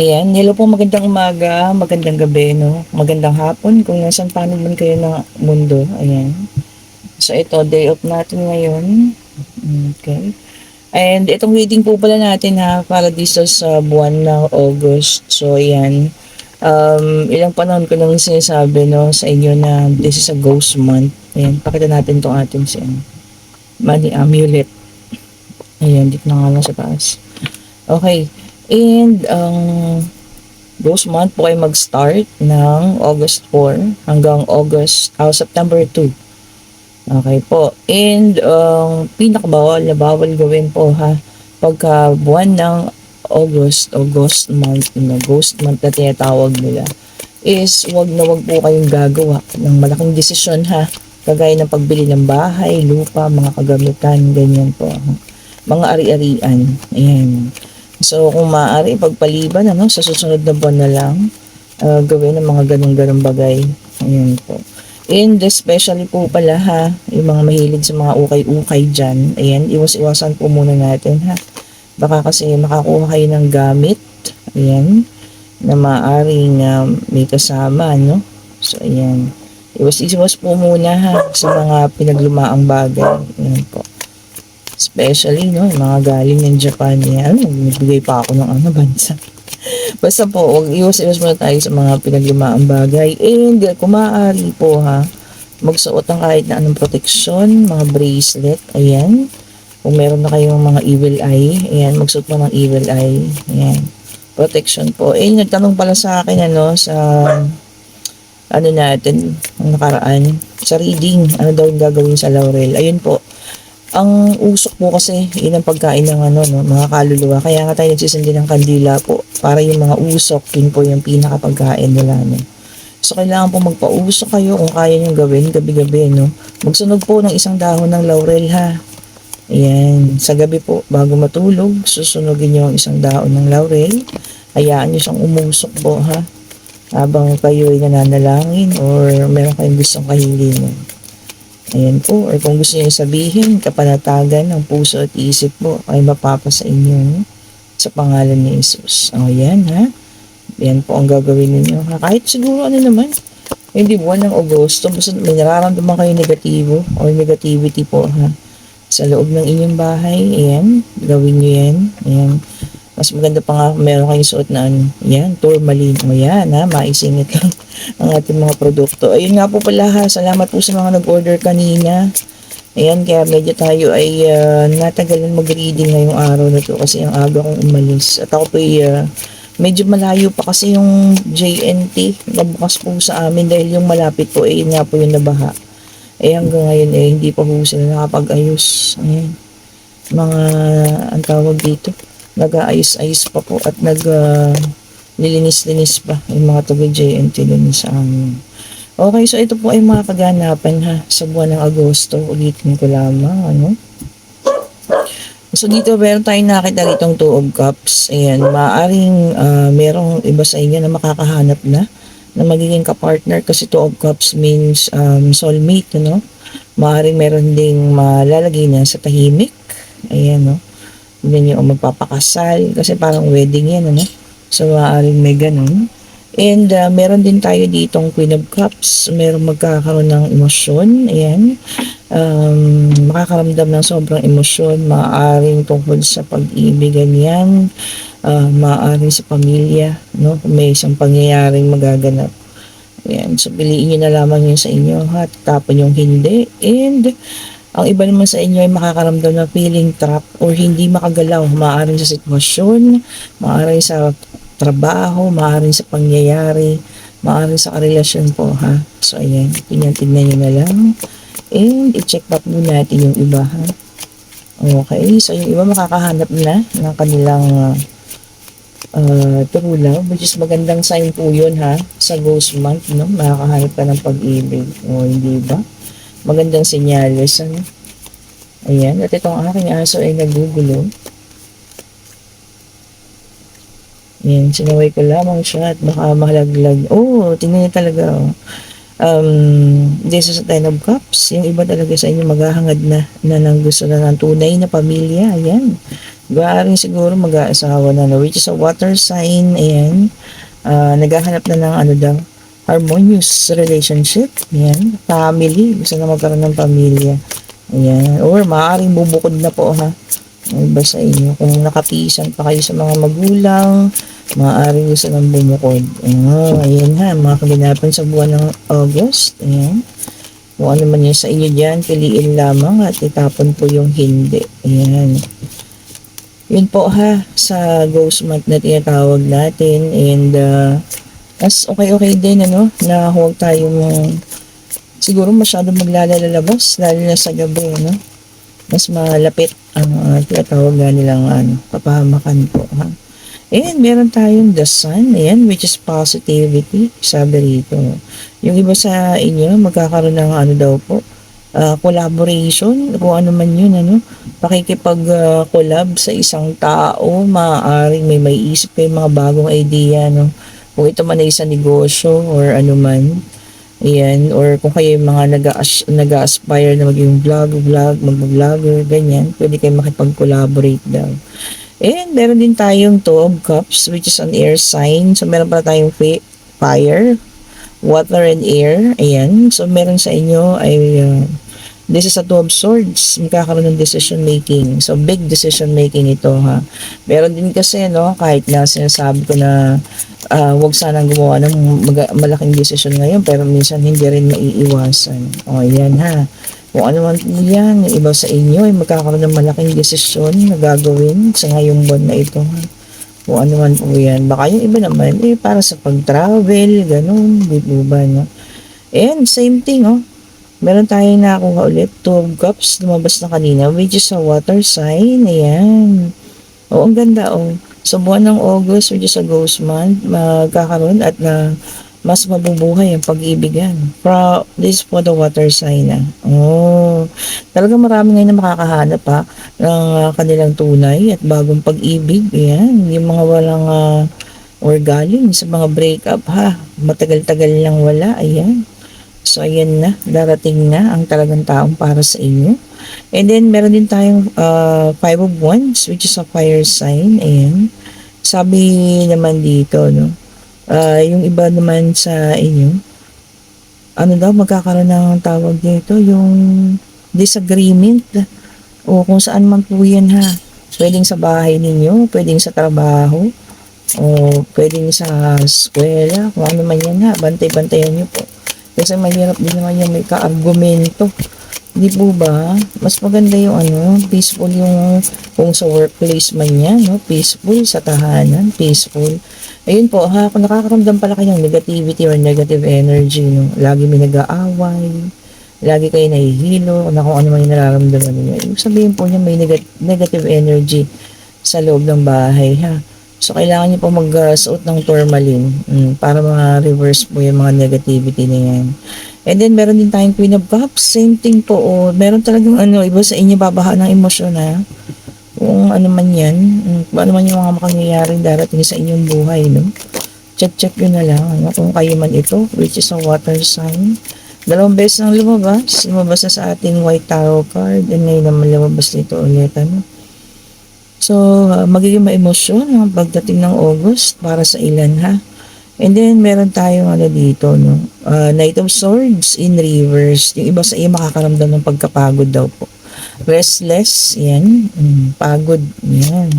Ayan, hello po, magandang umaga, magandang gabi, no? Magandang hapon kung nasan panig man kayo ng mundo. Ayan. So ito, day off natin ngayon. Okay. And itong reading po pala natin ha, para dito sa buwan ng August. So ayan, ilang panahon ko nang sinasabi no, sa inyo na this is a ghost month. Ayan, pakita natin itong ating si money amulet. Ayan, dito na nga lang sa taas. Okay. And ghost month po ay mag-start ng August 4 hanggang September 2. Okay po. And pinakabawal na bawal gawin po ha pagka buwan ng August month, ghost month na tinatawag nila, is wag na wag po kayong gagawa ng malaking desisyon ha. Kagaya ng pagbili ng bahay, lupa, mga kagamitan, ganyan po. Mga ari-arian. Ayan. So, kung maaari, pagpaliban, sa susunod na buwan na lang, gawin ng mga ganong-ganong bagay. Ayan po. And especially po pala ha, yung mga mahilig sa mga ukay-ukay dyan, ayan, iwas-iwasan po muna natin ha. Baka kasi makakuha kayo ng gamit, ayan, na maaaring may kasama, no? So, ayan. Iwas-iwas po muna ha, sa mga pinaglumaang bagay. Ayan po. Especially, no, yung mga galing ng Japan, yan. Nagbigay pa ako ng bansa. Basta po, huwag iwas-iwas muna tayo sa mga pinaglumaang bagay. And kung maaari po ha, magsuot ng kahit na anong proteksyon, mga bracelet, ayan. Kung meron na kayong mga evil eye, ayan, magsuot mo ng evil eye, ayan. Protection po. Eh, nagtanong pala sa akin, sa natin, ang nakaraan, sa reading, ano daw yung gagawin sa laurel. Ayun po. Ang usok po kasi, yun ang pagkain ng mga kaluluwa. Kaya nga tayo nagsisindi ng kandila po. Para yung mga usok, yun po yung pinakapagkain nila. No? So, kailangan po magpausok kayo kung kaya nyo gawin gabi-gabi. No? Magsunog po ng isang dahon ng laurel ha. Ayan. Sa gabi po, bago matulog, susunogin nyo ang isang dahon ng laurel. Hayaan nyo siyang umusok po ha. Habang kayo ay nananalangin or meron kayong gustong kahilingan. Ayan po, or kung gusto niyo sabihin, kapanatagan ng puso at isip po ay mapapa sa inyo sa pangalan ni Jesus. O yan ha, yan po ang gagawin ninyo ha. Kahit siguro naman, hindi buwan ng Agosto, basta may nararamdaman kayo negatibo or negativity po ha. Sa loob ng inyong bahay, ayan, gawin nyo yan. Ayan. Mas maganda pa nga meron kayong suot na yan, tourmaline. O yan ha, maisingit lang ang ating mga produkto. Ayun nga po pala ha, salamat po sa mga nag-order kanina. Ayan, kaya medyo tayo ay natagalan mag-reading ngayong araw na to kasi ang aga kong umalis. At ako po ay medyo malayo pa kasi yung JNT nabukas po sa amin dahil yung malapit po ay nga po yung nabaha. Eh hanggang ngayon hindi pa po sila nakapag-ayos. Ayan. Mga, ang tawag dito, nag-aayos-ayos pa po at nilinis-linis pa yung mga taga-JNT din sa amin. Okay, so ito po ay mga kaganapan ha sa buwan ng Agosto. Ulitin ko lamang, So dito meron tayong nakita ditong 2 of Cups. Ayan, maaaring merong iba sa inyo na makakahanap na magiging kapartner kasi 2 of Cups means soulmate, Maaaring meron ding malalagay na sa tahimik. Ayan, hindi nyo magpapakasal kasi parang wedding yan, So, maaaring may ganun. And meron din tayo ditong Queen of Cups. Meron magkakaroon ng emosyon. Ayan. Makakaramdam ng sobrang emosyon. Maaaring tungkol sa pag-ibig, ganyan. Maaaring sa pamilya, Kung may isang pangyayaring magaganap. Ayan. So, piliin nyo na lamang yun sa inyo, ha? Tapon yung hindi. And ang iba naman sa inyo ay makakaramdam ng feeling trap or hindi makagalaw. Maaaring sa sitwasyon, maaaring sa trabaho, maaaring sa pangyayari, maaaring sa karelasyon po ha. So ayan, tingnan nyo na lang. And i-check up muna natin yung iba ha. Okay, so yung iba makakahanap na ng kanilang true love, which is magandang sign po yun ha. Sa ghost month, makakahanap ka ng pag-ibig. O hindi ba? Magandang senyales, Ayan, at itong aking aso ay nagugulo. Ayan, sinaway ko lamang siya at baka mahalaglag. Oh, tingnan niyo talaga, this is a 10 of cups. Yung iba talaga sa inyo maghahangad na nang gusto na ng tunay na pamilya. Ayan. Maaaring siguro mag-aasawa na, no? Which is a water sign, ayan. Naghahanap na ng ano daw, harmonious relationship, ayan. Family, gusto na magkaroon ng pamilya. Ayan. Or maaaring bubukod na po, ha. Iba sa inyo. Kung nakapisan pa kayo sa mga magulang, maaaring gusto ng bumukod. Ayan ha, mga kaganapan sa buwan ng August. Ayan. Kung ano man yun sa inyo dyan, piliin lamang at itapon po yung hindi. Ayan. Yun po ha, sa ghost month na tinatawag natin. And as okay din, ano, na huwag tayong siguro masyado maglalalabas, lalo na sa gabi, ano. Mas malapit ang tinatawag nga nilang kapahamakan po, ha. And meron tayong the sun, ayan, which is positivity, sabi rito. Yung iba sa inyo, magkakaroon ng ano daw po, collaboration, kung ano man yun, ano, pakikipag-collab sa isang tao, maaaring may isip kayo mga bagong idea, no, kung ito man ay isang negosyo or ano man, ayan, or kung kayo yung mga nag-aspire na maging mag-vlogger, ganyan, pwede kayo makipag-collaborate daw. And meron din tayong Two of Cups, which is an air sign. So, meron pala tayong fire, water, and air. Ayan. So, meron sa inyo ay this is a Two of Swords. Magkakaroon ng decision making. So, big decision making ito, ha. Meron din kasi, no, kahit na sinasabi ko na wag sanang gumawa ng malaking decision ngayon, pero minsan hindi rin maiiwasan. O, ayan, ha. Kung ano man po yan, iba sa inyo ay magkakaroon ng malaking desisyon na gagawin sa ngayong buwan na ito. Kung ano man po yan. Baka yung iba naman, para sa pag-travel, ganun, di po ba, no? And same thing, oh. Meron tayong nakakuha ulit, Two of Cups, lumabas na kanina, which is a water sign, ayan. Oh, ang ganda, oh. Sa buwan ng August, which is a ghost month, magkakaroon at mas mabubuhay ang pag-ibigan. This for the water sign na. Oh, talaga marami ngayon na makakahanap ha ng kanilang tunay at bagong pag-ibig. Yan, yung mga walang or galing sa mga breakup ha. Matagal-tagal lang wala. Ayan. So, ayan na. Darating na ang talagang taong para sa inyo. And then, meron din tayong Five of Wands, which is a fire sign. Ayan. Sabi naman dito, no? Yung iba naman sa inyo, ano daw, magkakaroon ng tawag dito, yung disagreement, o kung saan man po yan ha. Pwedeng sa bahay ninyo, pwedeng sa trabaho, o pwedeng sa eskwela, kung ano man yan ha, bantay-bantayan nyo po. Kasi mahirap din naman yung may ka-argumento. Di po ba? Mas maganda yung peaceful yung kung sa workplace man yan, no? Peaceful sa tahanan, peaceful. Ayun po, ha, kung nakakaramdam pala kayo ng negativity or negative energy, no? Lagi may nag-aaway, lagi kayo nahihilo, na kung ano man yung nararamdaman niyo. Ibig sabihin po niya may negative energy sa loob ng bahay, ha. So, kailangan niyo po magsuot ng tourmaline para ma-reverse po yung mga negativity na yan. And then, meron din tayong Queen of Cups. Same thing po. Meron talagang iba sa inyo babaha ng emosyon ha. Kung ano man yan. Kung ano man yung mga makangyayari darating sa inyong buhay. No? Check yun na lang. Kung kayo man ito, which is a water sign. 2 beses nang lumabas. Lumabas na sa ating white tarot card. And ngayon naman lumabas dito ulit. So, magiging maemosyon ang pagdating ng August para sa ilan ha. And then, meron tayong dito, no? Knight of Swords in reverse. Yung iba sa iyo makakaramdam ng pagkapagod daw po. Restless, yan. Pagod, yan.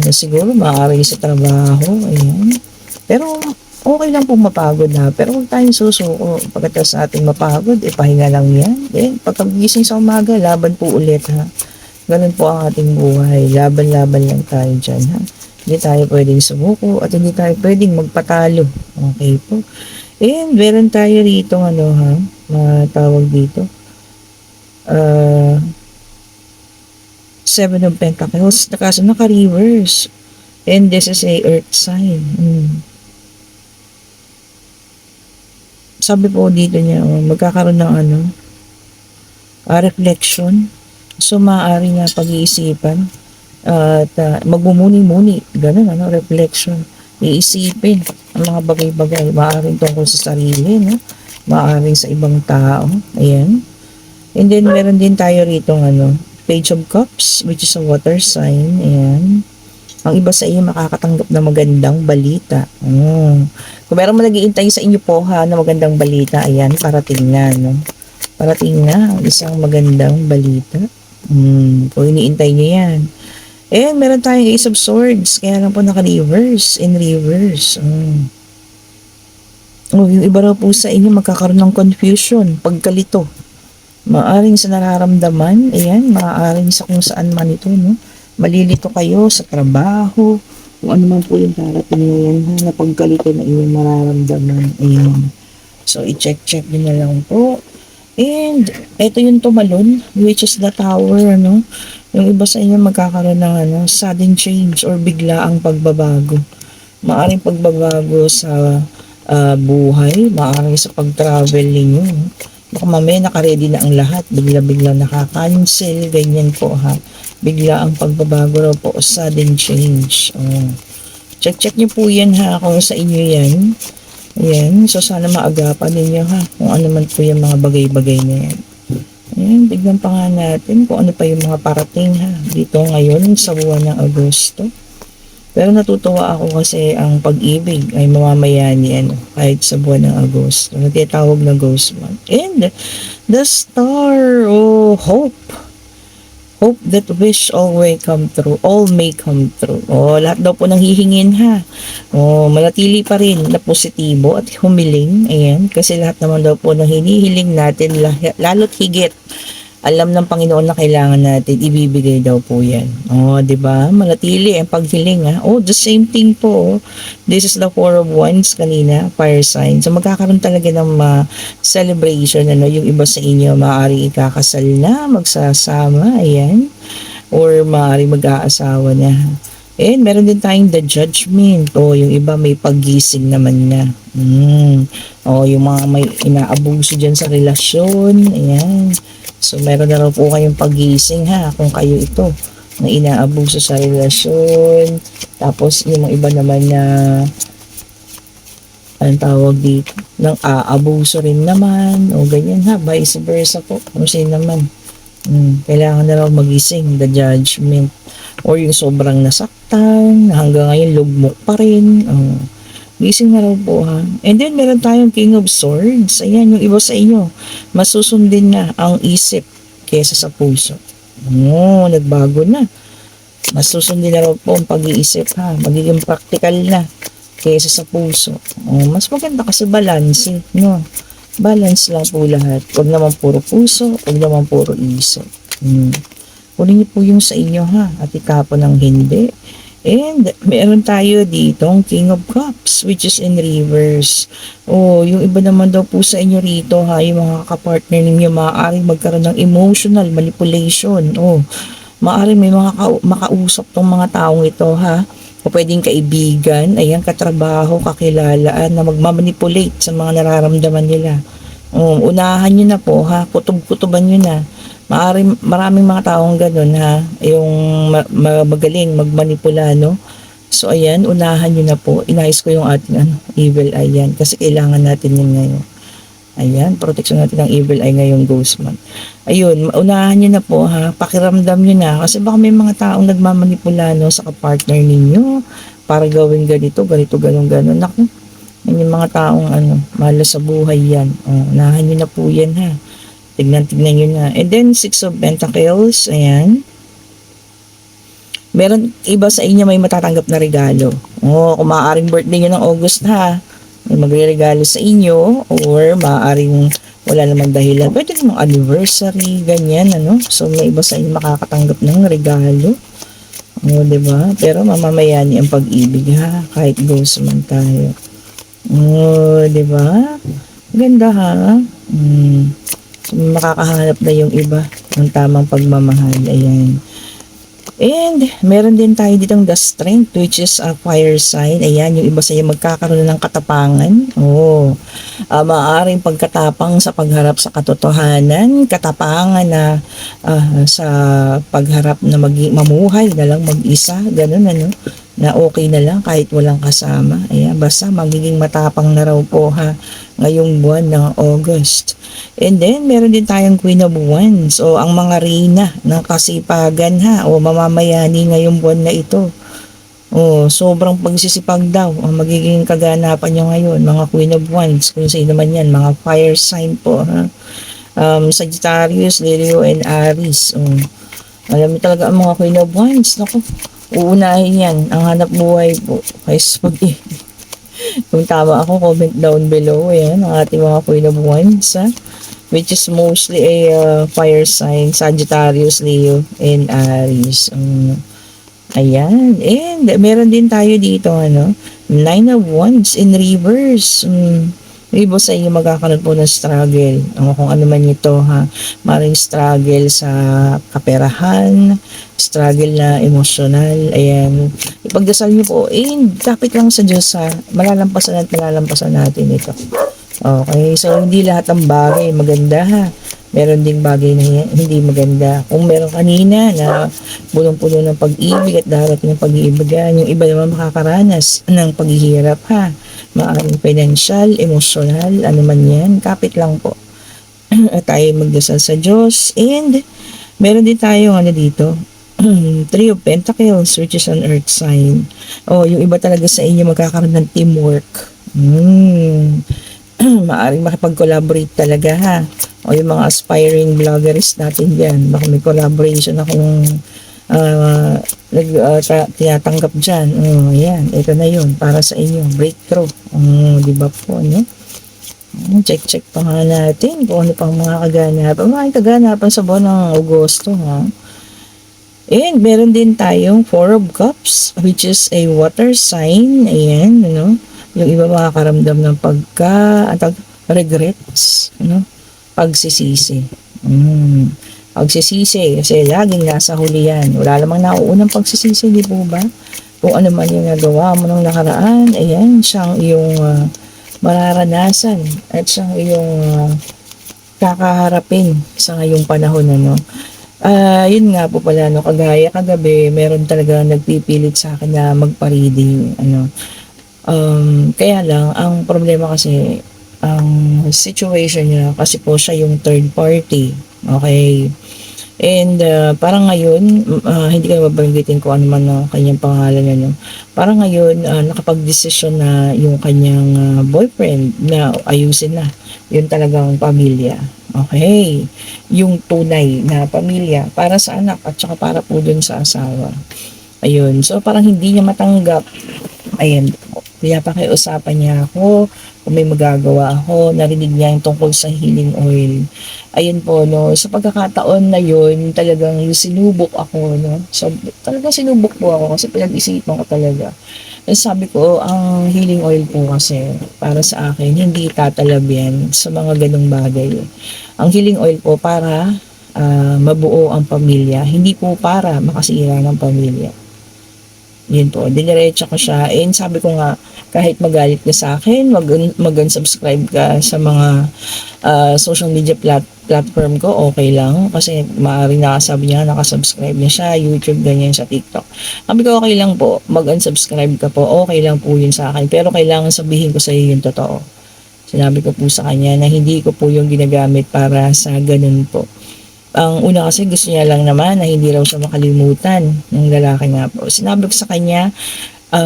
Siguro, maaari sa trabaho, ayan. Pero, okay lang po mapagod ha. Pero huwag tayong susuko. Pagkatapos sa ating mapagod, pahinga lang yan. Then, pagkagising sa umaga, laban po ulit ha. Ganun po ang ating buhay. Laban-laban lang tayo dyan ha. Hindi tayo pwedeng sumuko at hindi tayo pwedeng magpatalo. Okay po. And meron tayo rito matawag dito. Seven of Pentacles. Kaso naka-reverse. And this is a earth sign. Sabi po dito niya, magkakaroon ng reflection. So, maaari na pag-iisipan. At magmumuni-muni, ganun, reflection. Iisipin ang mga bagay-bagay, maaaring tungkol sa sarili, no? Maaaring sa ibang tao, ayan. And then, meron din tayo rito, Page of Cups, which is a water sign. Ayan. Ang iba sa inyo makakatanggap ng magandang balita. Kung meron man nag-iintay sa inyo po ha, na magandang balita, ayan, parating na, no? Parating na ang isang magandang balita. Kung iniintay nyo yan. And meron tayong Ace of Swords, kaya lang po naka-reverse, in reverse. Yung iba raw po sa inyo magkakaroon ng confusion, pagkalito. Maaring sa nararamdaman, ayan, maaring sa kung saan man ito, no? Malilito kayo sa trabaho, kung ano man po yung darating ngayon, ha, na pagkalito na inyong mararamdaman, ayan. So, i-check-check nyo na lang po. And, ito yung tumalon, which is the tower, ano? Yung iba sa inyo magkakaroon ng, sudden change or biglaang pagbabago. Maaring pagbabago sa buhay, maaring sa pag-travel ninyo. Baka mamaya nakaredy na ang lahat, bigla-bigla nakaka-cancel, ganyan po ha. Bigla ang pagbabago raw po, sudden change. Check nyo po yan ha, kung sa inyo yan. Ayan, so sana maagapan ninyo ha, kung ano man po yung mga bagay-bagay na yan. Ayan, tignan pa nga natin kung ano pa yung mga parating ha, dito ngayon sa buwan ng Agosto. Pero natutuwa ako kasi ang pag-ibig ay mamamayani kahit sa buwan ng Agosto. Natitawag na ghost month. And the star, hope. Hope that wish all may come true. All may come true. Lahat daw po nang hihingin ha. Manatili pa rin na positibo at humiling. Ayan, kasi lahat naman daw po nang hinihiling natin, lalo't higit. Alam ng Panginoon na kailangan natin, ibibigay daw po yan. 'Di ba? Manatili ang paghiling ha. The same thing po. This is the Four of Wands kanina, fire sign. So magkakaroon talaga ng celebration, yung iba sa inyo maaari ikakasal na, magsasama, ayan. Or maaari mag-aasawa na. And meron din tayong the judgment. Yung iba may paggising naman na. Yung mga may inaabuso dyan sa relasyon, ayan. So, meron na raw po kayong paggising ha, kung kayo ito, na inaabuso sa relasyon. Tapos, yung mga iba naman na, anong tawag dito, nang aabuso rin naman, ganyan ha, vice versa po, kung sino naman. Kailangan na raw magising, the judgment. Or yung sobrang nasaktan, na hanggang ngayon lugmok pa rin, gising na raw po ha. And then meron tayong King of Swords. Ayan, yung iba sa inyo, masusundin na ang isip kesa sa puso. Nagbago na. Masusundin na raw po ang pag-iisip ha. Magiging practical na kesa sa puso. Mas maganda kasi balance, no? Balance lang po lahat. Huwag naman puro puso, huwag naman puro isip. Kunin niyo po yung sa inyo ha, at itapon ng hindi. And meron tayo ditong King of Cups, which is in reverse. Yung iba naman daw po sa inyo rito ha, yung mga kapartner ninyo, maaaring magkaroon ng emotional manipulation. Maaaring may mga makausap tong mga taong ito ha. O pwedeng kaibigan, ayan, katrabaho, kakilalaan na magmamanipulate sa mga nararamdaman nila. Unahan nyo na po ha, kutob-kutoban nyo na. Maraming mga taong ganun ha, yung magaling magmanipula, no? So ayan, unahan nyo na po. Inayos ko yung ating evil eye yan kasi kailangan natin yun ngayon. Ayan, protection natin ng evil eye ngayong ghost month. Ayun, unahan nyo na po ha, pakiramdam nyo na kasi baka may mga taong nagmamanipula, no, sa kapartner ninyo para gawin ganito, ganun. Naku, yung mga taong malas sa buhay yan. Unahan nyo na po yan ha. Tignan nyo na. And then, Six of Pentacles. Ayan. Meron iba sa inyo may matatanggap na regalo. Kung maaaring birthday nyo ng August ha, may magre-regalo sa inyo. Or maaaring wala namang dahilan. Pwede namang anniversary, ganyan, So, may iba sa inyo makakatanggap ng regalo. Diba? Pero mamamayani ang pag-ibig ha, kahit ghost man tayo. Diba? Ganda ha. So, makakahanap na yung iba ng tamang pagmamahal. Ayan. And meron din tayo ditong the strength, which is a fire sign. Ayan, yung iba sa iyo magkakaroon ng katapangan. Maaaring pagkatapang sa pagharap sa katotohanan, katapangan na sa pagharap na mamuhay na lang mag-isa, ganun na okay na lang kahit walang kasama. Ayan, basta magiging matapang na raw po ha ngayong buwan ng August. And then, meron din tayong Queen of Wands o ang mga reyna ng kasipagan ha o mamamayani ngayong buwan na ito. O, sobrang pagsisipag daw ang magiging kaganapan nyo ngayon, mga Queen of Wands, kung sino man yan, mga fire sign po ha. Sagittarius, Leo, and Aries. Alam mo talaga ang mga Queen of Wands. Naku, uunahin yan. Ang hanap buhay po. Kaya pag-ibig. Kung tama ako, comment down below. Ayan, ang ating mga Queen of Wands. Ha? Which is mostly a fire sign. Sagittarius, Leo, and Aries. Ayan. And meron din tayo dito, Nine of Wands in reverse. Ibo sa inyo magkakaroon po ng struggle. Kung ano man ito ha. Maring struggle sa kaperahan, struggle na emosyonal. Ayan. Ipagdasal niyo po. Kapit lang sa Diyos ha. Malalampasan at malalampasan natin ito. Okay. So, hindi lahat ng bagay maganda ha. Meron ding bagay na hindi maganda. Kung meron kanina na punong-puno ng pag-ibig at darating ng pag-iibigan, yung iba naman makakaranas ng paghihirap ha. Maaring financial, emotional, ano man yan, kapit lang po. At tayo magdasal sa Diyos. And meron din tayo dito, Three of Pentacles, which is an earth sign. Yung iba talaga sa inyo magkakaroon ng teamwork. Maaring makipag-collaborate talaga ha. Yung mga aspiring vloggers natin dyan, baka may collaboration akong tinatanggap dyan. Ayan, ito na yun para sa inyo, breakthrough. Di ba po, check pa nga natin kung ano pang mga kaganapan. Mga kaganapan sa buwan ng Agosto ha. And meron din tayong Four of Cups, which is a water sign. Ayan, yung iba makakaramdam ng regrets, pagsisisi. Pagsisisi, kasi laging nasa huli yan. Wala namang nauunang pagsisisi, di po ba? Kung ano man yung nagawa mo nung nakaraan, ayan, siyang iyong mararanasan at siyang iyong kakaharapin sa ngayong panahon, yun nga po pala, kagaya kagabi, meron talaga nagpipilit sa akin na magpa-reading, kaya lang, ang problema kasi, ang situation niya, kasi po siya yung third party, okay? And parang ngayon, hindi ko mabanggitin kung ano man ang kanyang pangalan, parang ngayon, nakapag-desisyon na yung kanyang boyfriend na ayusin na yun talagang pamilya. Okay? Yung tunay na pamilya para sa anak at saka para po dun sa asawa. Ayun. So, parang hindi niya matanggap. Ayan. Kaya pakiusapan niya ako kung may magagawa ako. Narinig niya yung tungkol sa healing oil. Ayun po, sa pagkakataon na yun, talagang sinubok ako, So, talagang sinubok po ako kasi pinag-isipan ko talaga. Sabi ko, ang healing oil po kasi para sa akin, hindi tatalab yan sa mga ganong bagay. Ang healing oil po para mabuo ang pamilya, hindi po para makasira ng pamilya. Yun po, diniretso ko siya. And sabi ko nga, kahit magalit ka sa akin, mag-unsubscribe ka sa mga social media platform ko, okay lang. Kasi maaaring nakasabi niya, nakasubscribe niya siya, YouTube, ganyan sa TikTok. Sabi ko, okay lang po, mag-unsubscribe ka po, okay lang po yun sa akin. Pero kailangan sabihin ko sa iyo yung totoo. Sinabi ko po sa kanya na hindi ko po yung ginagamit para sa ganun po. Ang una kasi gusto niya lang naman na hindi raw siya makalimutan ng lalaki nga po. Sinabi ko sa kanya,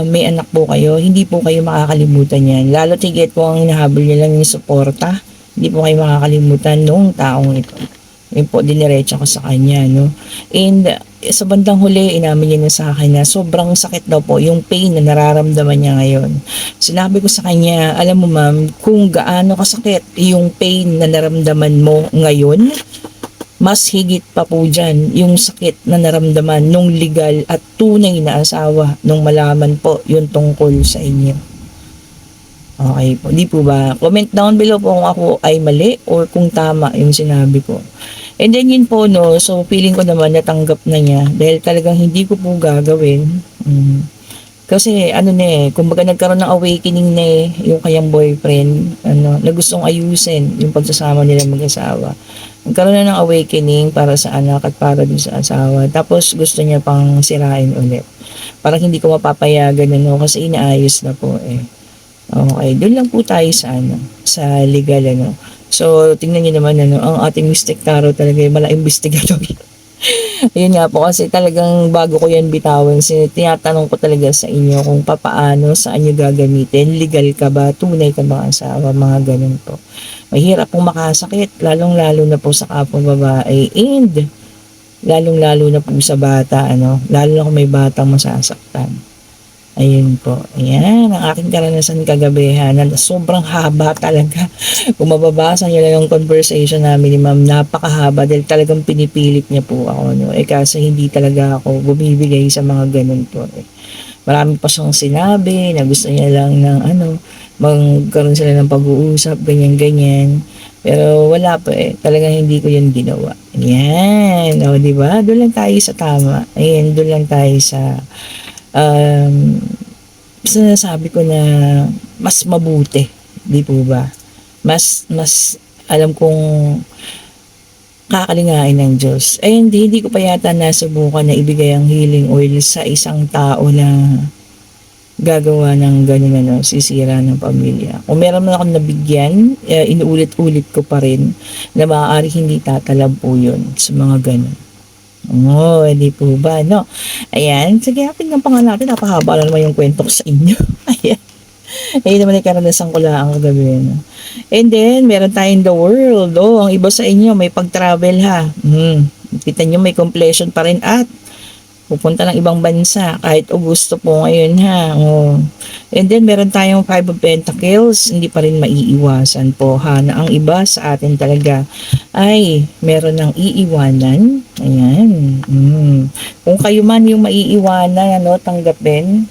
may anak po kayo, hindi po kayo makakalimutan yan. Lalo tigit po ang hinahabol niya lang yung suporta, hindi po kayo makakalimutan nung taong ito. Yun po, diniretso ko sa kanya, And sa bandang huli, inamin niya na sa akin na sobrang sakit daw po yung pain na nararamdaman niya ngayon. Sinabi ko sa kanya, alam mo ma'am, kung gaano kasakit yung pain na naramdaman mo ngayon, mas higit pa po dyan yung sakit na naramdaman nung legal at tunay na asawa nung malaman po yung tungkol sa inyo. Okay po, di po ba? Comment down below po kung ako ay mali or kung tama yung sinabi ko. And then yun po, so feeling ko naman natanggap na niya dahil talagang hindi ko po gagawin. Kasi kumbaga nagkaroon ng awakening na yung kanyang boyfriend, na gustong ayusin yung pagsasama nila mag-asawa. Nagkaroon na ng awakening para sa anak at para dun sa asawa. Tapos gusto niya pang sirain ulit. Parang hindi ko mapapayagan ano kasi inaayos na po eh. Okay, doon lang po tayo sa ano, sa legal ano. So, tingnan niyo naman ano, ang ating Mystic Tarot talaga yung malaking investigador. Yun nga po kasi talagang bago ko yan bitawan, tinatanong ko talaga sa inyo kung papaano, saan nyo gagamitin, legal ka ba, tunay ka ba asawa, mga ganun po. Mahirap pong makasakit, lalong-lalo na po sa kapwa babae, and lalong-lalo na po sa bata, ano, lalo na kung may batang masasaktan. Ayun po. Ayan, ang aking karanasan kagabi ha, na sobrang haba talaga. Kung mababasa niyo lang yung conversation namin ni ma'am, napakahaba dahil talagang pinipilit niya po ako. No? Eh kasi hindi talaga ako bumibigay sa mga ganun po. Eh. Marami pa siyang sinabi na gusto niya lang ng ano, magkaroon sila ng pag-uusap, ganyan-ganyan. Pero wala pa eh. Talagang hindi ko yun ginawa. Ayan. O, di ba? Doon lang tayo sa tama. Ayan, doon lang tayo sa um, sinasabi ko na mas mabuti, di po ba? Mas alam kong kakalingain ng Diyos. Ay hindi ko pa yata nasubukan na ibigay ang healing oil sa isang tao na gagawa ng ganun ano, sisira ng pamilya. Kung meron man akong nabigyan, inuulit-ulit ko pa rin na maaari hindi tatalab po yun sa mga ganun. Oo, hindi po ba, no? Ayan, sige, tingnan pa nga natin, napahaba na naman yung kwento ko sa inyo. Ayan, ayun naman yung karanasan ko lang kagabi, no? And then, meron tayong the world, oh, ang iba sa inyo, may pag-travel ha. Kita nyo, may completion pa rin at pupunta ng ibang bansa kahit Augusto po ngayon ha. Oh. And then meron tayong 5 of Pentacles, hindi pa rin maiiwasan po ha na ang iba sa atin talaga ay meron ng iiwanan. Ayan. Kung kayo man yung maiiwanan, ano, tanggapin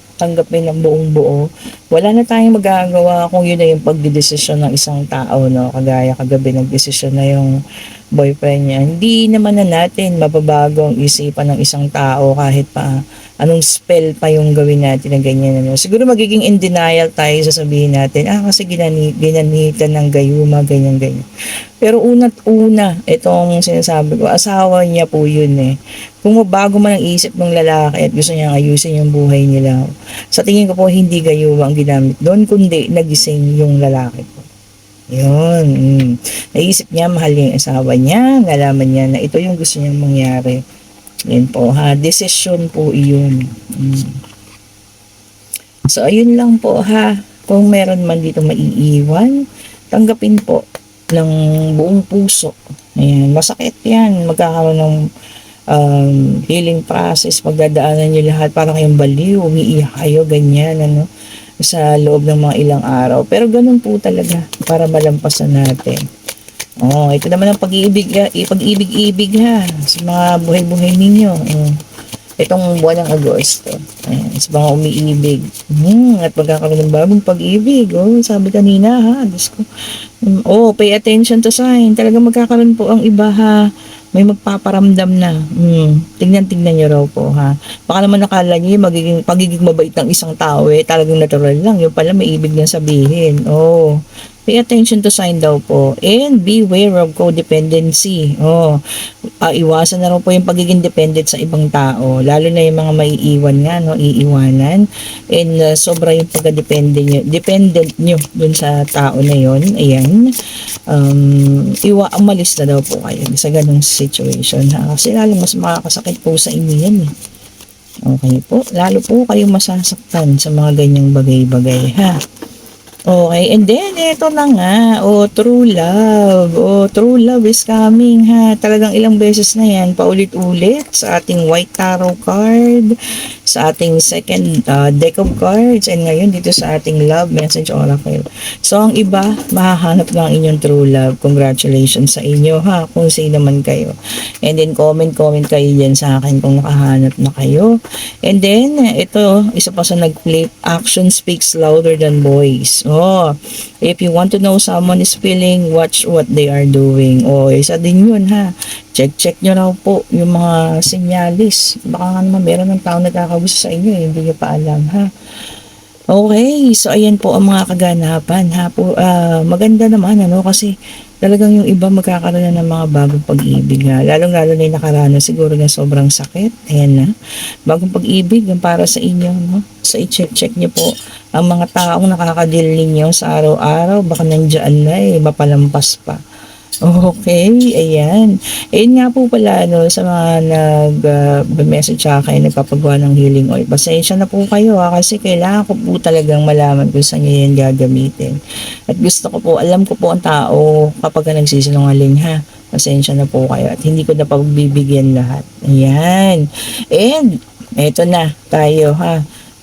ng buong buo. Wala na tayong magagawa kung yun na yung pagdidesisyon ng isang tao, no? Kagaya kagabi nagdesisyon na yung boyfriend niya. Hindi naman na natin mababago ang isipan ng isang tao kahit pa anong spell pa yung gawin natin na ganyan. Ano. Siguro magiging in denial tayo, sasabihin natin, kasi ginanitan ng gayuma, ganyan-ganyan. Pero una't una, itong sinasabi ko, asawa niya po yun eh. Kung mabago man ang isip ng lalaki at gusto niyang ayusin yung buhay nila, sa tingin ko po hindi gayuma ang ginamit doon, kundi nagising yung lalaki po. Yun. Naisip niya, mahal niya yung asawa niya, nalaman niya na ito yung gusto niyang mangyari. Yan po ha, decision po iyon. So ayun lang po ha, kung meron man dito maiiwan, tanggapin po ng buong puso. Ayan, masakit yan, magkakaroon ng healing process, pagdadaanan nyo lahat, parang kayong baliw, umiiyak kayo, ganyan, ano, sa loob ng mga ilang araw. Pero ganun po talaga, para malampasan natin. Oh, ito naman ang pag-ibig, pag-ibig-ibig ha, sa mga buhay-buhay ninyo. Itong buwan ng Agosto. Ayan, sa mga umiibig. At magkakaroon ng bagong pag-ibig. Oh, sabi kanina ha, Diyos ko. Pay attention to sign. Talagang magkakaroon po ang iba ha. May magpaparamdam na. Tingnan nyo raw po ha. Baka naman nakala nyo yung pagiging mabait ng isang tao talagang natural lang. Yung pala may ibig niyang sabihin. Pay attention to sign daw po. And beware of codependency. Iwasan na raw po yung pagiging dependent sa ibang tao. Lalo na yung mga maiiwan nga, no? Iiwanan. And sobra yung dependent nyo dun sa tao na yon. Ayan. Umalis na daw po kayo sa ganung situation. Ha? Kasi lalo mas makakasakit po sa inyo yan. Okay po. Lalo po kayo masasaktan sa mga ganyang bagay-bagay. Ha? Okay, and then, ito na nga, true love. True love is coming, ha. Talagang ilang beses na yan, paulit-ulit sa ating white tarot card, sa ating second deck of cards, and ngayon dito sa ating love message oracle. So, ang iba, mahahanap na ang inyong true love. Congratulations sa inyo, ha, kung sino man kayo. And then, comment kayo dyan sa akin kung nakahanap na kayo. And then, ito, isa pa sa nag-play, action speaks louder than voice. If you want to know someone is feeling, watch what they are doing. Isa din yun ha. Check nyo raw po yung mga senyalis. Baka nga naman meron ng tao nagkakagusto sa inyo, hindi nyo pa alam ha. Okay, so ayan po ang mga kaganapan ha po. Maganda naman ano kasi talagang yung iba magkakaroon na ng mga bagong pag-ibig ha. Lalong-lalo na yung nakaranas siguro ng sobrang sakit. Ayan na. Bagong pag-ibig yung para sa inyo. No? So, i-check-check nyo po ang mga taong nakakadil ninyo sa araw-araw. Baka nandiyan na mapalampas pa. Okay, ayan. Ayun nga po pala, no, sa mga nag-message sa akin, nagpapagawa ng healing oil. Pasensya na po kayo kasi kailangan ko po talagang malaman kung saan nyo yan gagamitin. At gusto ko po, alam ko po ang tao kapag nagsisinungaling ha. Pasensya na po kayo at hindi ko na pagbibigyan lahat. Ayan. And, eto na tayo ha.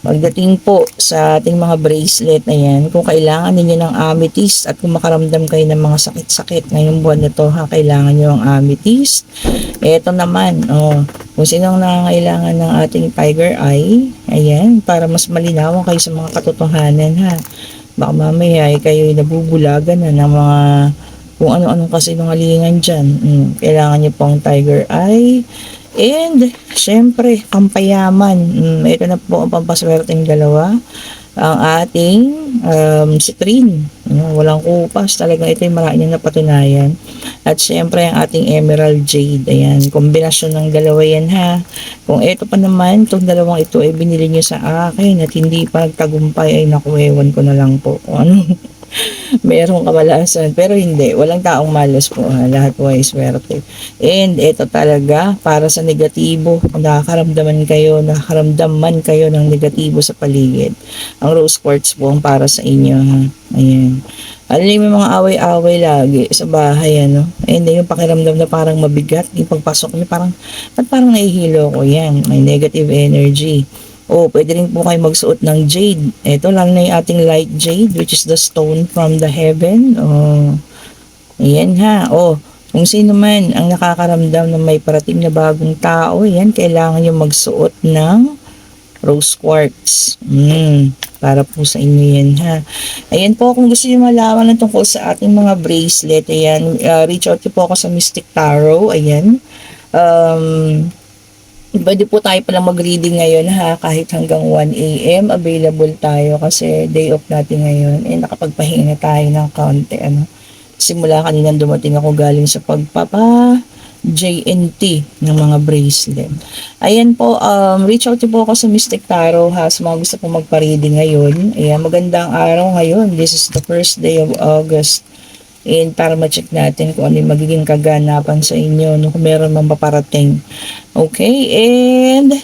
Pagdating po sa ating mga bracelet na yan, kung kailangan ninyo ng amethyst at kung makaramdam kayo ng mga sakit-sakit ngayong buwan na to, ha, kailangan nyo ang amethyst. Eto naman, kung sinong nangangailangan ng ating tiger eye, ayan, para mas malinawan kayo sa mga katotohanan, ha. Baka mamaya kayo nabubulagan na ng mga kung ano-anong kasinungalingan dyan. Kailangan nyo pong tiger eye. And, syempre, pampayaman. Ito na po ang pampaswerteng dalawa. Ang ating citrine. Walang kupas. Talagang ito yung marami na napatunayan. At syempre, ang ating emerald jade. Ayan, kombinasyon ng dalawa yan ha. Kung ito pa naman, itong dalawang ito ay binili nyo sa akin at hindi pa nagtagumpay, ay naku, ewan ko na lang po. Kung ano merong kamalasan. Pero hindi, walang taong malas po. Ha? Lahat po ay swerte. And ito talaga, para sa negatibo, kung nakakaramdaman kayo ng negatibo sa paligid. Ang rose quartz po ang para sa inyo. Ha? Ayan. Alam niyo, may mga away-away lagi sa bahay, ano? And yung pakiramdam na parang mabigat, yung pagpasok niyo parang, ba't parang nahihilo ko? Yan, may negative energy. Pwede rin po kayo magsuot ng jade. Ito lang na yung ating light jade, which is the stone from the heaven. Ayan ha. Kung sino man ang nakakaramdam na may parating na bagong tao, yan, kailangan nyo magsuot ng rose quartz. Para po sa inyo yan ha. Ayan po, kung gusto nyo malaman ng tungkol sa ating mga bracelet, ayan, reach out po ako sa Mystic Tarot. Ayan. Pwede po tayo palang mag-reading ngayon ha, kahit hanggang 1 a.m. available tayo kasi day off natin ngayon. Nakapagpahinga tayo ng kaunti. Simula kanina dumating ako galing sa pagpapa JNT ng mga bracelet. Ayan po, reach out po ako sa Mystic Tarot ha, sa mga gusto po magpa-reading ngayon. Ayan, magandang araw ngayon. This is the first day of August. And para ma-check natin kung ano yung magiging kaganapan sa inyo, kung meron mang paparating. Okay, and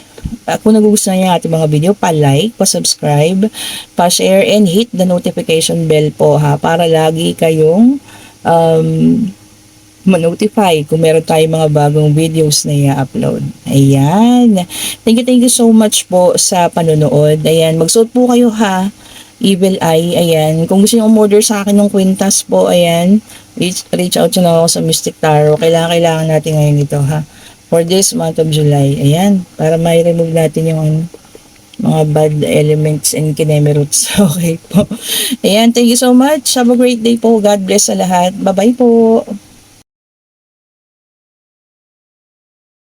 kung nagugustuhan niyo ating mga video, pa-like, pa-subscribe, pa-share, and hit the notification bell po ha, para lagi kayong ma-notify kung meron tayong mga bagong videos na i-upload. Ayan. Thank you so much po sa panonood. Ayan, magsuot po kayo ha. Evil Eye, ayan. Kung gusto nyo umorder sa akin ng kwintas po, ayan, reach out nyo na ako sa Mystic Tarot. Kailangan natin ngayon ito, ha. For this month of July, ayan, para may remove natin yung mga bad elements and kinemeroots. Okay po. Ayan, thank you so much. Have a great day po. God bless sa lahat. Bye-bye po.